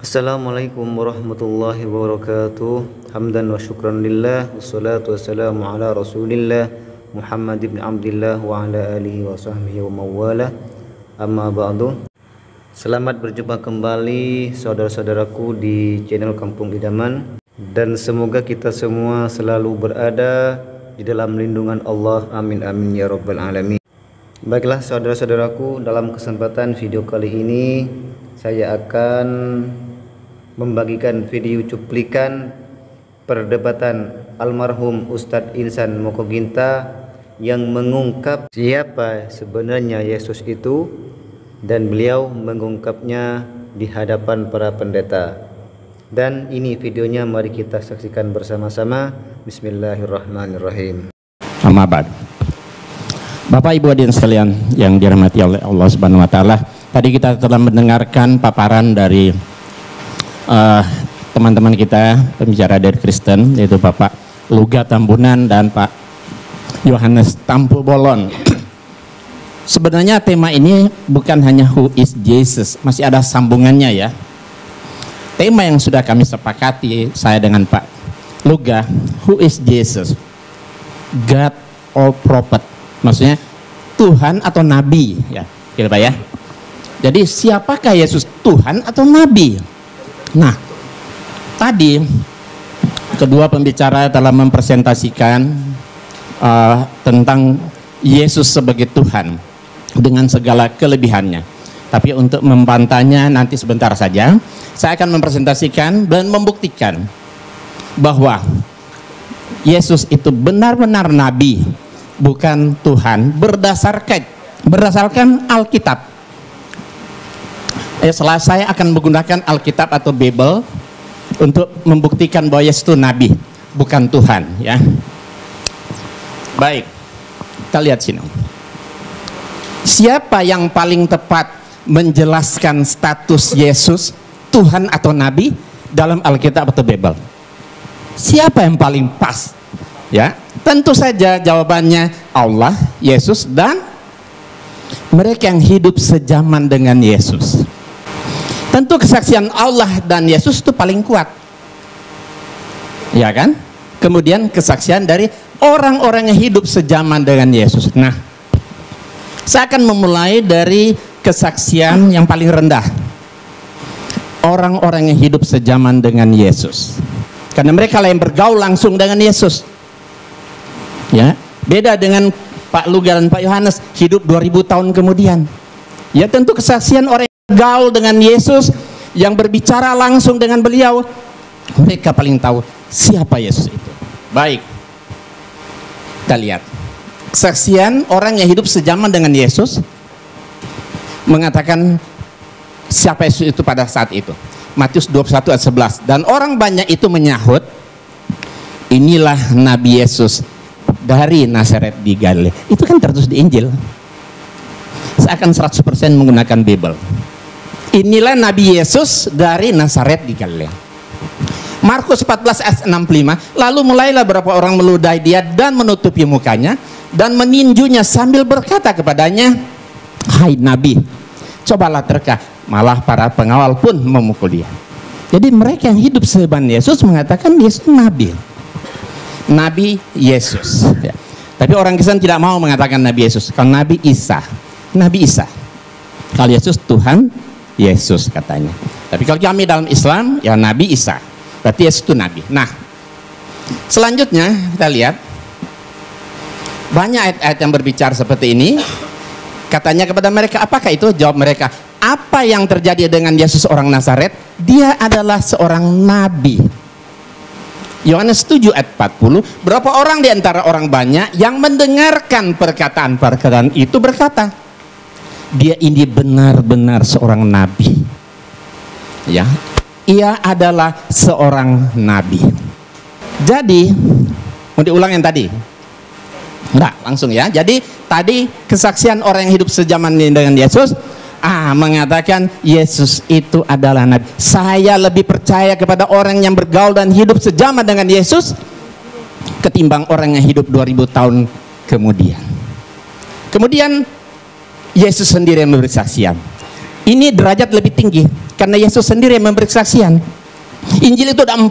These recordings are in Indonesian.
Assalamualaikum warahmatullahi wabarakatuh. Hamdan wa syukran lillah, wassalatu wassalamu ala rasulillah Muhammad ibn Abdillah wa ala alihi wa sahbihi wa mawala. Amma ba'du. Selamat berjumpa kembali saudara-saudaraku di channel Kampung Idaman, dan semoga kita semua selalu berada di dalam lindungan Allah. Amin amin ya rabbal alamin. Baiklah saudara-saudaraku, dalam kesempatan video kali ini saya akan membagikan video cuplikan perdebatan almarhum Ustadz Insan Mokoginta yang mengungkap siapa sebenarnya Yesus itu, dan beliau mengungkapnya di hadapan para pendeta. Dan ini videonya, mari kita saksikan bersama-sama. Bismillahirrahmanirrahim. Amma ba'd. Bapak Ibu hadirin sekalian yang dirahmati oleh Allah Subhanahu wa taala, tadi kita telah mendengarkan paparan dari teman-teman kita pembicara dari Kristen, yaitu Bapak Luga Tambunan dan Pak Yohanes Tampu Bolon. Sebenarnya tema ini bukan hanya who is Jesus, masih ada sambungannya ya. Tema yang sudah kami sepakati saya dengan Pak Luga, who is Jesus? God or prophet? Maksudnya Tuhan atau nabi ya, gitu Pak ya. Jadi siapakah Yesus, Tuhan atau nabi? Nah, tadi kedua pembicara telah mempresentasikan tentang Yesus sebagai Tuhan dengan segala kelebihannya. Tapi untuk membantahnya nanti sebentar saja. Saya akan mempresentasikan dan membuktikan bahwa Yesus itu benar-benar nabi, bukan Tuhan, berdasarkan Alkitab. Setelah saya akan menggunakan Alkitab atau Bible untuk membuktikan bahwa Yesus itu nabi, bukan Tuhan ya. Baik, kita lihat sini. Siapa yang paling tepat menjelaskan status Yesus Tuhan atau nabi dalam Alkitab atau Bible? Siapa yang paling pas? Ya, tentu saja jawabannya Allah, Yesus, dan mereka yang hidup sejaman dengan Yesus. Tentu kesaksian Allah dan Yesus itu paling kuat, ya kan? Kemudian kesaksian dari orang-orang yang hidup sejaman dengan Yesus. Nah, saya akan memulai dari kesaksian yang paling rendah, orang-orang yang hidup sejaman dengan Yesus, karena mereka lah yang bergaul langsung dengan Yesus. Ya, beda dengan Pak Luga dan Pak Yohanes hidup 2000 tahun kemudian. Ya, tentu kesaksian orang gaul dengan Yesus, yang berbicara langsung dengan beliau, mereka paling tahu siapa Yesus itu. Baik, kita lihat kesaksian orang yang hidup sejaman dengan Yesus mengatakan siapa Yesus itu pada saat itu. Matius 21 ayat 11. Dan orang banyak itu menyahut, inilah Nabi Yesus dari Nazaret di Galilea. Itu kan tertulis di Injil. Saya akan 100% menggunakan Bible. Inilah Nabi Yesus dari Nazaret di Galilea. Markus 14 ayat 65. Lalu mulailah beberapa orang meludahi dia dan menutupi mukanya dan meninjunya sambil berkata kepadanya, hai Nabi, cobalah terka. Malah para pengawal pun memukul dia. Jadi mereka yang hidup sejaman Yesus mengatakan Yesus Nabi. Nabi Yesus ya. Tapi orang Kristen tidak mau mengatakan Nabi Yesus. Kalau Nabi Isa, Nabi Isa. Kalau Yesus Tuhan Yesus katanya. Tapi kalau kami dalam Islam ya Nabi Isa, berarti Yesus itu Nabi. Nah, selanjutnya kita lihat banyak ayat-ayat yang berbicara seperti ini. Katanya kepada mereka, apakah itu? Jawab mereka, apa yang terjadi dengan Yesus orang Nazaret? Dia adalah seorang nabi. Yohanes 7 ayat 40. Berapa orang di antara orang banyak yang mendengarkan perkataan-perkataan itu berkata, dia ini benar-benar seorang nabi. Ya, ia adalah seorang nabi. Jadi, mau diulang yang tadi? Enggak, langsung ya. Jadi, tadi kesaksian orang yang hidup sejaman dengan Yesus mengatakan Yesus itu adalah nabi. Saya lebih percaya kepada orang yang bergaul dan hidup sejaman dengan Yesus ketimbang orang yang hidup 2000 tahun kemudian. Kemudian Yesus sendiri yang memberi kesaksian. Ini derajat lebih tinggi. karena Yesus sendiri yang memberi kesaksian. Injil itu ada 4,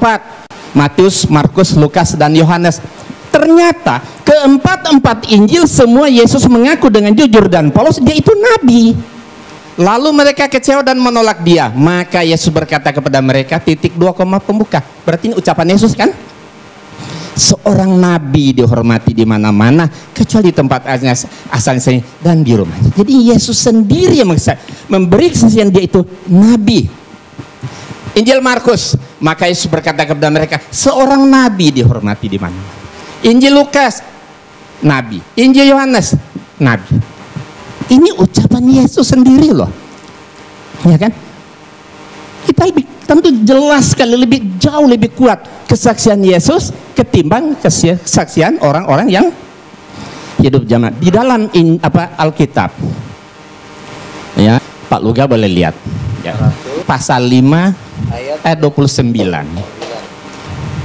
Matius, Markus, Lukas, dan Yohanes. Ternyata keempat Injil semua Yesus mengaku dengan jujur dan polos dia itu nabi. Lalu mereka kecewa dan menolak dia. Maka Yesus berkata kepada mereka, titik 2 koma pembuka. Berarti ini ucapan Yesus kan? Seorang nabi dihormati di mana-mana kecuali di tempat asalnya dan di rumahnya. Jadi Yesus sendiri yang memberi kesaksian dia itu nabi. Injil Markus, maka Yesus berkata kepada mereka, seorang nabi dihormati di mana. Injil Lukas, nabi. Injil Yohanes, nabi. Ini ucapan Yesus sendiri loh, ya kan? Kita lebih tentu jelas sekali, lebih jauh lebih kuat kesaksian Yesus ketimbang kesaksian orang-orang yang hidup zaman di dalam Alkitab. Ya, Pak Luga boleh lihat. Ya. Pasal 5 ayat 29.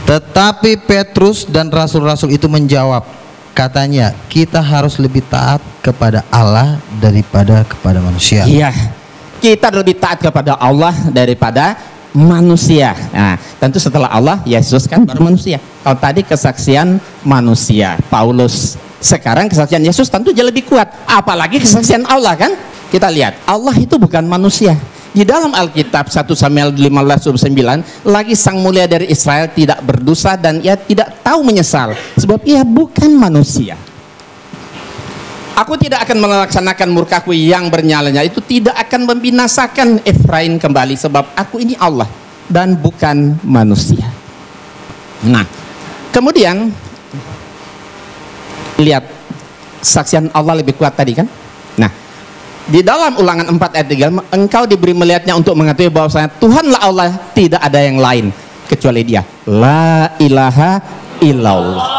Tetapi Petrus dan rasul-rasul itu menjawab, katanya, kita harus lebih taat kepada Allah daripada kepada manusia. Iya, kita lebih taat kepada Allah daripada manusia. Nah, tentu setelah Allah, Yesus kan baru manusia. Kalau tadi kesaksian manusia, Paulus. Sekarang kesaksian Yesus tentu jauh lebih kuat. Apalagi kesaksian Allah kan? Kita lihat, Allah itu bukan manusia. Di dalam Alkitab 1 Samuel 15:9, lagi sang mulia dari Israel tidak berdosa dan ia tidak tahu menyesal sebab ia bukan manusia. Aku tidak akan melaksanakan murkaku yang bernyalanya, itu tidak akan membinasakan Efraim kembali sebab aku ini Allah dan bukan manusia. Nah, kemudian lihat kesaksian Allah lebih kuat tadi kan? Nah, di dalam Ulangan 4 ayat 3, engkau diberi melihatnya untuk mengetahui bahwasanya Tuhanlah Allah, tidak ada yang lain kecuali Dia. La ilaha illallah.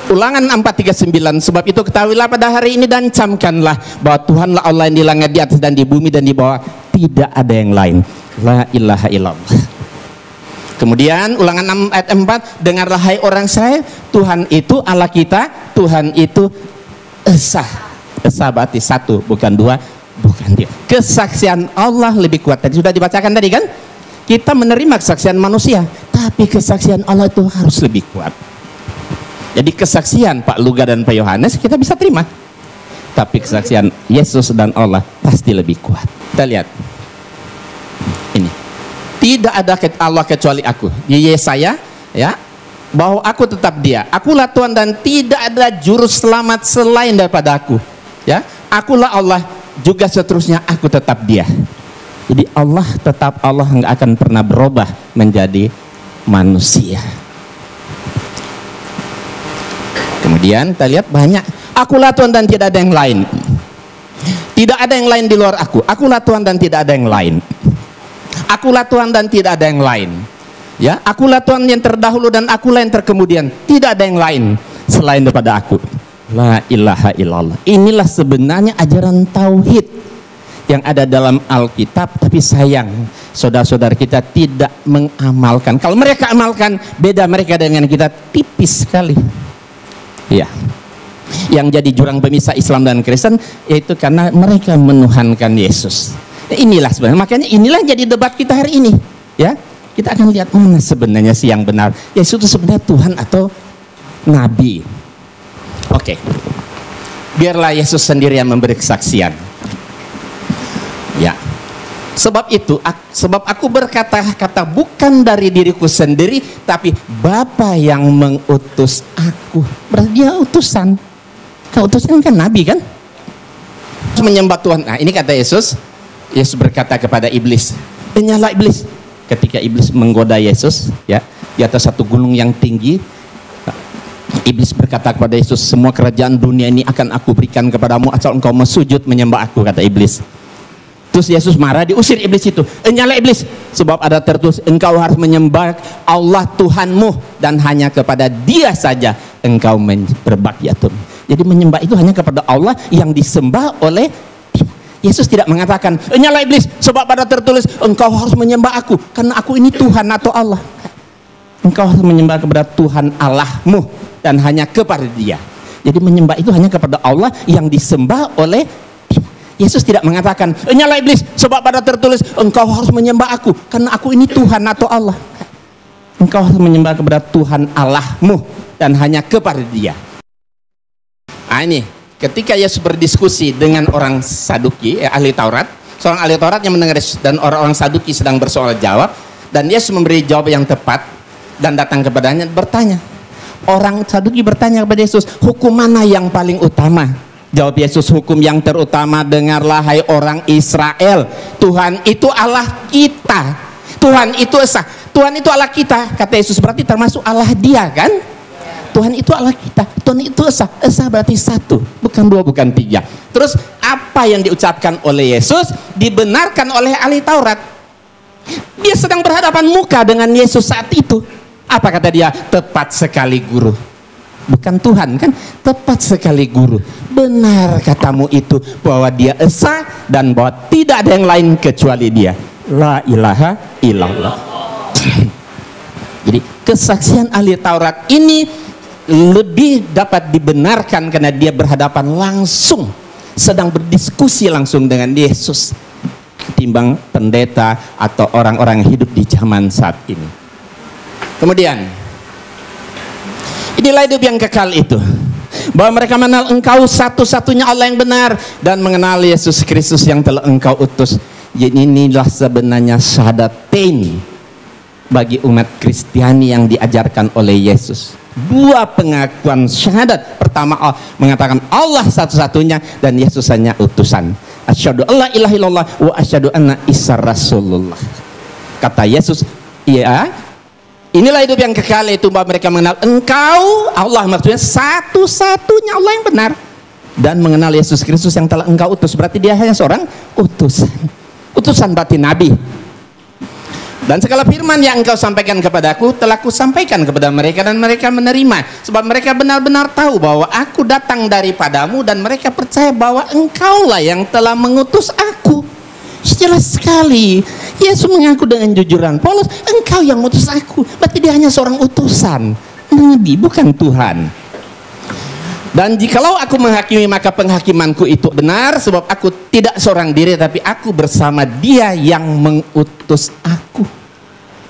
Ulangan 4:39, sebab itu ketahuilah pada hari ini dan camkanlah bahwa Tuhanlah Allah yang di langit, di atas dan di bumi dan di bawah, tidak ada yang lain. La ilaha illallah. Kemudian Ulangan 6 ayat 4, dengarlah hai orang Israel, Tuhan itu Allah kita, Tuhan itu Esa. Esa berarti satu, bukan dua, bukan dia. Kesaksian Allah lebih kuat. Tadi sudah dibacakan tadi kan? Kita menerima kesaksian manusia, tapi kesaksian Allah itu harus lebih kuat. Jadi kesaksian Pak Luga dan Pak Yohanes kita bisa terima, tapi kesaksian Yesus dan Allah pasti lebih kuat. Kita lihat ini, tidak ada Allah kecuali aku. Di Yesaya ya, bahwa aku tetap Dia, akulah Tuhan dan tidak ada juru selamat selain daripada aku. Ya, akulah Allah, juga seterusnya aku tetap Dia. Jadi Allah tetap Allah, nggak akan pernah berubah menjadi manusia. Kemudian kita lihat banyak, akulah Tuhan dan tidak ada yang lain. Tidak ada yang lain di luar aku. Akulah Tuhan dan tidak ada yang lain. Akulah Tuhan dan tidak ada yang lain. Ya, akulah Tuhan yang terdahulu dan akulah yang terkemudian. Tidak ada yang lain selain daripada aku. La ilaha illallah. Inilah sebenarnya ajaran tauhid yang ada dalam Alkitab, tapi sayang saudara-saudara kita tidak mengamalkan. Kalau mereka amalkan, beda mereka dengan kita tipis sekali. Ya, yang jadi jurang pemisah Islam dan Kristen yaitu karena mereka menuhankan Yesus. Inilah sebenarnya, makanya inilah jadi debat kita hari ini. Ya, kita akan lihat mana sebenarnya sih yang benar. Yesus itu sebenarnya Tuhan atau Nabi? Oke, biarlah Yesus sendiri yang memberi kesaksian. Ya, sebab itu, sebab aku berkata-kata bukan dari diriku sendiri, tapi Bapa yang mengutus aku. Berarti Dia utusan. Utusan kan Nabi kan? Menyembah Tuhan. Nah, ini kata Yesus. Yesus berkata kepada iblis, "Nyala iblis." Ketika iblis menggoda Yesus, ya, di atas satu gunung yang tinggi, iblis berkata kepada Yesus, "Semua kerajaan dunia ini akan aku berikan kepadamu asal engkau sujud menyembah aku," kata iblis. Terus Yesus marah, diusir iblis itu. "Nyala iblis, sebab ada tertulis, engkau harus menyembah Allah Tuhanmu dan hanya kepada Dia saja engkau berbakti." Jadi menyembah itu hanya kepada Allah yang disembah oleh Dia. Yesus tidak mengatakan, "Nyala iblis, sebab ada tertulis engkau harus menyembah aku karena aku ini Tuhan atau Allah." Engkau harus menyembah kepada Tuhan Allahmu dan hanya kepada Dia. Jadi menyembah itu hanya kepada Allah yang disembah oleh Dia. Yesus tidak mengatakan, nyala iblis, sebab pada tertulis engkau harus menyembah aku karena aku ini Tuhan atau Allah. Engkau harus menyembah kepada Tuhan Allahmu dan hanya kepada Dia. Nah ini, ketika Yesus berdiskusi dengan orang Saduki, ahli Taurat, seorang ahli Taurat yang mendengar Yesus dan orang-orang Saduki sedang bersoal jawab, dan Yesus memberi jawab yang tepat dan datang kepadanya bertanya. Orang Saduki bertanya kepada Yesus, hukum mana yang paling utama? Jawab Yesus, hukum yang terutama, dengarlah hai orang Israel, Tuhan itu Allah kita, Tuhan itu esa, Tuhan itu Allah kita. Kata Yesus, berarti termasuk Allah Dia kan? Tuhan itu Allah kita, Tuhan itu esa, esa berarti satu, bukan dua, bukan tiga. Terus apa yang diucapkan oleh Yesus dibenarkan oleh ahli Taurat. Dia sedang berhadapan muka dengan Yesus saat itu. Apa kata dia? Tepat sekali guru. Bukan Tuhan kan? Tepat sekali guru. Benar katamu itu, bahwa Dia esa dan bahwa tidak ada yang lain kecuali Dia. La ilaha illallah. Jadi kesaksian ahli Taurat ini lebih dapat dibenarkan karena dia berhadapan langsung, sedang berdiskusi langsung dengan Yesus, ketimbang pendeta atau orang-orang yang hidup di zaman saat ini. Kemudian inilah hidup yang kekal itu, bahwa mereka mengenal engkau satu-satunya Allah yang benar dan mengenal Yesus Kristus yang telah engkau utus. Jadi inilah sebenarnya syahadatain bagi umat Kristiani yang diajarkan oleh Yesus. Dua pengakuan syahadat. Pertama, mengatakan Allah satu-satunya dan Yesus hanya utusan. Asyhadu alla ilaha illallah wa asyhadu anna Isa Rasulullah. Kata Yesus, iya, inilah hidup yang kekal, itu bahwa mereka mengenal engkau Allah, maksudnya satu-satunya Allah yang benar, dan mengenal Yesus Kristus yang telah engkau utus. Berarti Dia hanya seorang utusan. Utusan berarti nabi. Dan segala firman yang engkau sampaikan kepadaku telah kusampaikan kepada mereka, dan mereka menerima, sebab mereka benar-benar tahu bahwa aku datang daripadamu, dan mereka percaya bahwa engkaulah yang telah mengutus aku. Jelas sekali Yesus mengaku dengan jujuran, Paulus, engkau yang mengutus aku. Berarti Dia hanya seorang utusan, nabi, bukan Tuhan. Dan jikalau aku menghakimi, maka penghakimanku itu benar, sebab aku tidak seorang diri, tapi aku bersama Dia yang mengutus aku.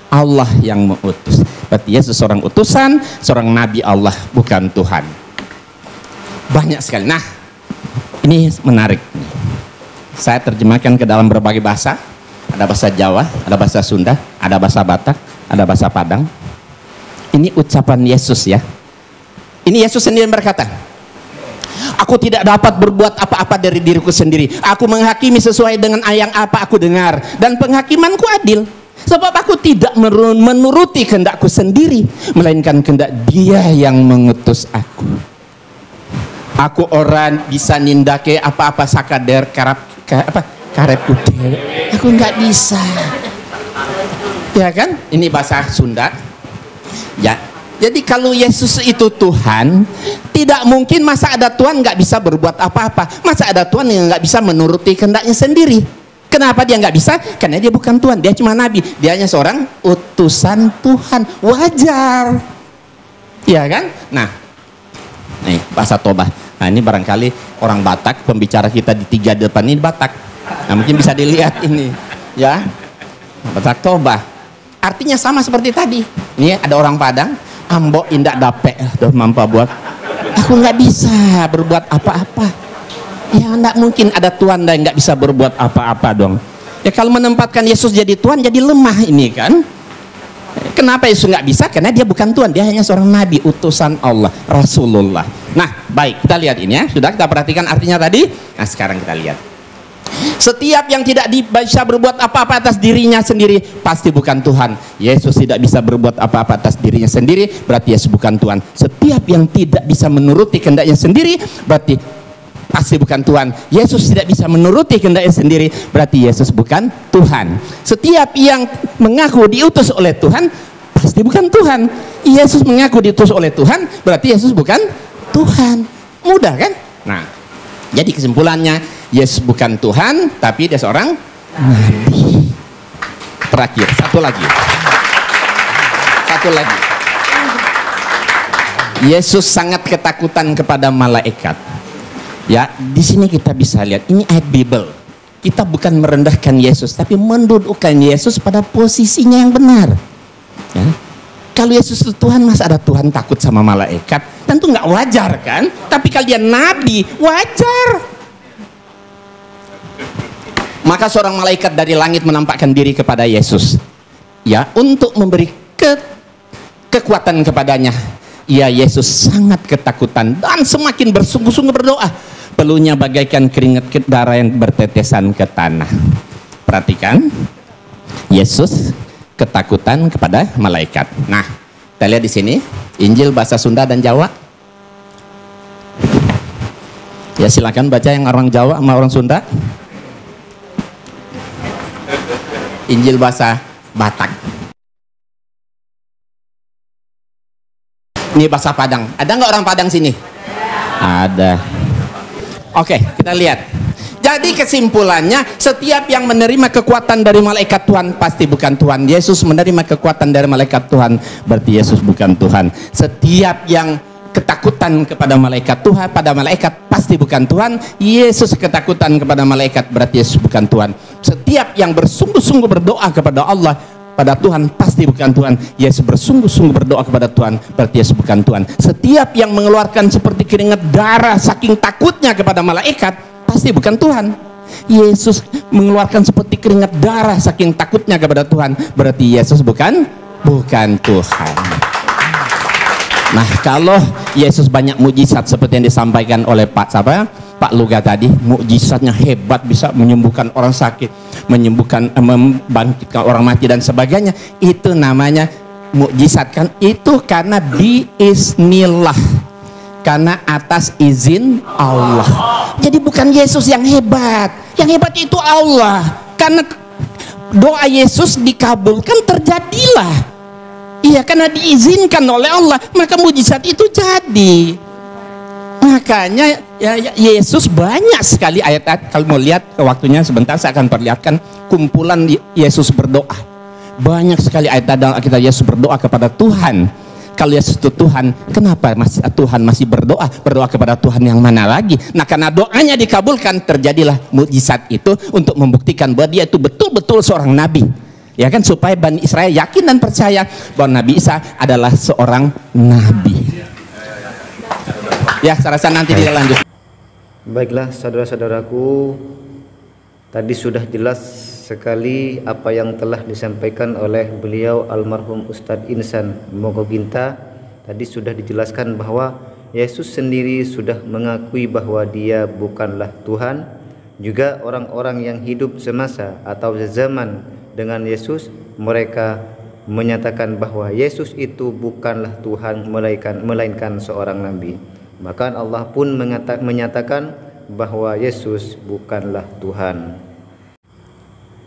Allah yang mengutus. Berarti Yesus seorang utusan, seorang nabi Allah, bukan Tuhan. Banyak sekali. Nah, ini menarik. Saya terjemahkan ke dalam berbagai bahasa. Ada bahasa Jawa, ada bahasa Sunda, ada bahasa Batak, ada bahasa Padang. Ini ucapan Yesus ya. Ini Yesus sendiri berkata, aku tidak dapat berbuat apa-apa dari diriku sendiri. Aku menghakimi sesuai dengan yang apa aku dengar, dan penghakimanku adil. Sebab aku tidak menuruti kehendakku sendiri, melainkan kehendak Dia yang mengutus aku. Aku orang bisa nindake apa-apa sakader karep putih. Aku nggak bisa. Ya kan? Ini bahasa Sunda. Ya. Jadi kalau Yesus itu Tuhan, tidak mungkin masa ada Tuhan nggak bisa berbuat apa-apa. Masa ada Tuhan yang nggak bisa menuruti kehendaknya sendiri. Kenapa Dia nggak bisa? Karena Dia bukan Tuhan, Dia cuma nabi. Dia hanya seorang utusan Tuhan. Wajar, ya kan? Nah, nih bahasa Tobah. Nah ini barangkali orang Batak, pembicara kita di tiga depan ini Batak. Nah mungkin bisa dilihat ini, ya, Batak Tobah. Artinya sama seperti tadi. Ini ada orang Padang, ambok indak dapet, doh mampu buat. Aku nggak bisa berbuat apa-apa. Ya nggak mungkin ada Tuhan dan nggak bisa berbuat apa-apa dong. Ya kalau menempatkan Yesus jadi Tuhan, jadi lemah ini kan. Kenapa Yesus nggak bisa? Karena Dia bukan Tuhan, Dia hanya seorang nabi, utusan Allah, Rasulullah. Nah baik, kita lihat ini ya. Sudah kita perhatikan artinya tadi. Nah sekarang kita lihat. Setiap yang tidak bisa berbuat apa-apa atas dirinya sendiri pasti bukan Tuhan. Yesus tidak bisa berbuat apa-apa atas dirinya sendiri, berarti Yesus bukan Tuhan. Setiap yang tidak bisa menuruti kehendaknya sendiri berarti pasti bukan Tuhan. Yesus tidak bisa menuruti kehendaknya sendiri, berarti Yesus bukan Tuhan. Setiap yang mengaku diutus oleh Tuhan pasti bukan Tuhan. Yesus mengaku diutus oleh Tuhan, berarti Yesus bukan Tuhan. Mudah kan? Nah, jadi kesimpulannya, Yesus bukan Tuhan, tapi Dia seorang nabi. Terakhir, satu lagi. Yesus sangat ketakutan kepada malaikat. Ya, di sini kita bisa lihat ini ayat Bible. Kita bukan merendahkan Yesus, tapi mendudukkan Yesus pada posisinya yang benar. Ya. Kalau Yesus itu Tuhan, masa ada Tuhan takut sama malaikat? Tentu nggak wajar kan? Tapi kalian nabi, wajar. Maka seorang malaikat dari langit menampakkan diri kepada Yesus, ya, untuk memberi kekuatan kepadanya. Ya, Yesus sangat ketakutan dan semakin bersungguh-sungguh berdoa. Peluhnya bagaikan keringat darah yang bertetesan ke tanah. Perhatikan, Yesus ketakutan kepada malaikat. Nah, kita lihat di sini Injil bahasa Sunda dan Jawa. Ya, silakan baca yang orang Jawa sama orang Sunda. Injil bahasa Batak. Ini bahasa Padang. Ada nggak orang Padang sini? Ada. Oke, kita lihat. Jadi kesimpulannya, setiap yang menerima kekuatan dari malaikat Tuhan pasti bukan Tuhan. Yesus menerima kekuatan dari malaikat Tuhan, berarti Yesus bukan Tuhan. Setiap yang ketakutan kepada malaikat Tuhan, pada malaikat pasti bukan Tuhan. Yesus ketakutan kepada malaikat, berarti Yesus bukan Tuhan. Setiap yang bersungguh-sungguh berdoa kepada Allah, pada Tuhan, pasti bukan Tuhan. Yesus bersungguh-sungguh berdoa kepada Tuhan, berarti Yesus bukan Tuhan. Setiap yang mengeluarkan seperti keringat darah saking takutnya kepada malaikat, pasti bukan Tuhan. Yesus mengeluarkan seperti keringat darah saking takutnya kepada Tuhan, berarti Yesus bukan Tuhan. Nah, kalau Yesus banyak mujizat seperti yang disampaikan oleh Pak Luga tadi, mujizatnya hebat, bisa menyembuhkan orang sakit, membangkitkan orang mati dan sebagainya, itu namanya mujizat kan? Itu karena biiznillah, karena atas izin Allah. Jadi bukan Yesus yang hebat itu Allah. Karena doa Yesus dikabulkan, terjadilah. Iya, karena diizinkan oleh Allah, maka mujizat itu jadi. Makanya ya, Yesus banyak sekali ayat-ayat. Kalau mau lihat waktunya sebentar, saya akan perlihatkan kumpulan Yesus berdoa. Banyak sekali ayat dalam Alkitab Yesus berdoa kepada Tuhan. Kalau Yesus itu Tuhan, kenapa Tuhan masih berdoa kepada Tuhan yang mana lagi? Nah, karena doanya dikabulkan, terjadilah mujizat itu untuk membuktikan bahwa dia itu betul-betul seorang nabi. Ya kan, supaya Bani Israel yakin dan percaya bahwa Nabi Isa adalah seorang nabi. Ya, saya rasa nanti dia lanjut. Baiklah saudara-saudaraku, tadi sudah jelas sekali apa yang telah disampaikan oleh beliau almarhum Ustadz Insan Mogoginta. Tadi sudah dijelaskan bahwa Yesus sendiri sudah mengakui bahwa dia bukanlah Tuhan. Juga orang-orang yang hidup semasa atau sezaman dengan Yesus, mereka menyatakan bahwa Yesus itu bukanlah Tuhan, melainkan seorang nabi. Bahkan Allah pun menyatakan bahwa Yesus bukanlah Tuhan.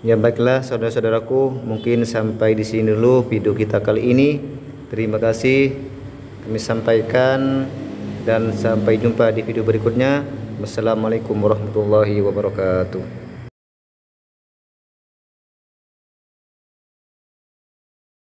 Ya, baiklah saudara-saudaraku, mungkin sampai di sini dulu video kita kali ini. Terima kasih kami sampaikan dan sampai jumpa di video berikutnya. Wassalamualaikum warahmatullahi wabarakatuh.